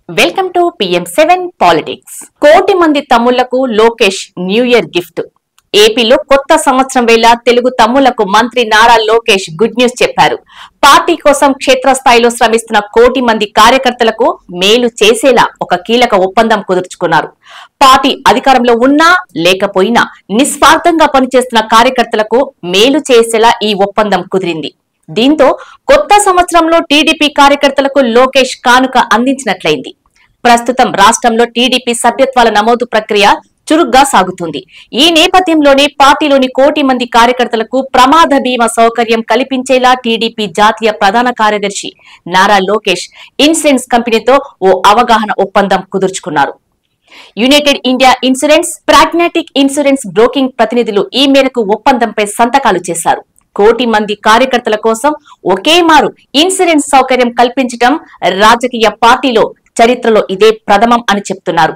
Welcome to PM7 politics. కోటి మంది తమ్ముళ్లకు Lokesh new year gift. ఏపీలో కొత్త సంవత్సరం వేళ తెలుగు తమ్ముళ్లకు మంత్రి నారా లోకేష్ గుడ్ న్యూస్ చెప్పారు. పార్టీ కోసం క్షేత్రస్థాయిలో శ్రమిస్తున్న కోటి మంది కార్యకర్తలకు మేలు చేసేలా ఒక కీలక ఒప్పందం కుదుర్చుకున్నారు. పార్టీ అధికారంలో ఉన్నా లేకపోయినా నిస్వార్థంగా పనిచేస్తున్న కార్యకర్తలకు మేలు చేసేలా ఈ ఒప్పందం కుదిరింది. దీంతో కొత్త సంవత్సరంలో టీడీపీ కార్యకర్తలకు లోకేష్ కానుక అందించినట్లయింది. ప్రస్తుతం రాష్ట్రంలో టీడీపీ సభ్యత్వాల నమోదు ప్రక్రియ చురుగ్గా సాగుతుంది. ఈ నేపథ్యంలోనే పార్టీలోని కోటి మంది కార్యకర్తలకు ప్రమాద బీమా సౌకర్యం కల్పించేలా టీడీపీ జాతీయ ప్రధాన కార్యదర్శి నారా లోకేష్ ఇన్సూరెన్స్ కంపెనీతో ఓ అవగాహన ఒప్పందం కుదుర్చుకున్నారు. United India insurance, pragmatic insurance broking ప్రతినిధులు ఈ మేరకు ఒప్పందంపై సంతకాలు చేశారు. కోటి మంది కార్యకర్తల కోసం ఒకే మారు ఇన్సూరెన్స్ సౌకర్యం కల్పించడం రాజకీయ పార్టీలో చరిత్రలో ఇదే ప్రథమం అని చెప్తున్నారు.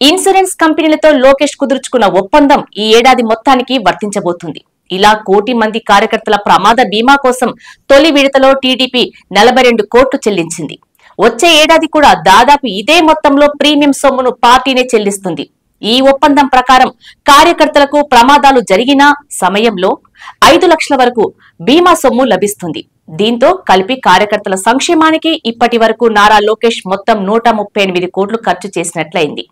ఇన్సూరెన్స్ కంపెనీలతో లోకేష్ కుదుర్చుకున్న ఒప్పందం ఈ ఏడాది మొత్తానికి వర్తించబోతుంది. ఇలా కోటి మంది కార్యకర్తల ప్రమాద బీమా కోసం తొలి విడతలో టీడీపీ 42 కోట్లు చెల్లించింది. వచ్చే ఏడాది కూడా దాదాపు ఇదే మొత్తంలో ప్రీమియం సొమ్మును పార్టీనే చెల్లిస్తుంది. ఈ ఒప్పందం ప్రకారం కార్యకర్తలకు ప్రమాదాలు జరిగిన సమయంలో 5 లక్షల వరకు బీమా సొమ్ము లభిస్తుంది. దీంతో కలిపి కార్యకర్తల సంక్షేమానికి ఇప్పటి వరకు నారా లోకేష్ మొత్తం 138 కోట్లు ఖర్చు చేసినట్లయింది.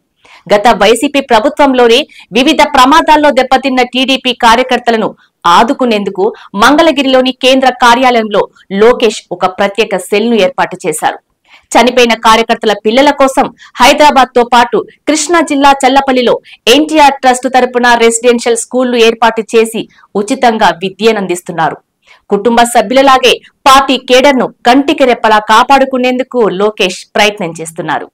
గత వైసీపీ ప్రభుత్వంలోనే వివిధ ప్రమాదాల్లో దెబ్బతిన్న టీడీపీ కార్యకర్తలను ఆదుకునేందుకు మంగళగిరిలోని కేంద్ర కార్యాలయంలో లోకేష్ ఒక ప్రత్యేక సెల్ ను ఏర్పాటు చేశారు. చనిపోయిన కార్యకర్తల పిల్లల కోసం హైదరాబాద్ తో పాటు కృష్ణా జిల్లా చల్లపల్లిలో ఎన్టీఆర్ ట్రస్ట్ తరపున రెసిడెన్షియల్ స్కూళ్లు ఏర్పాటు చేసి ఉచితంగా విద్యనందిస్తున్నారు. కుటుంబ సభ్యులలాగే పార్టీ కేడర్ను కంటికి రెప్పలా కాపాడుకునేందుకు లోకేష్ ప్రయత్నం చేస్తున్నారు.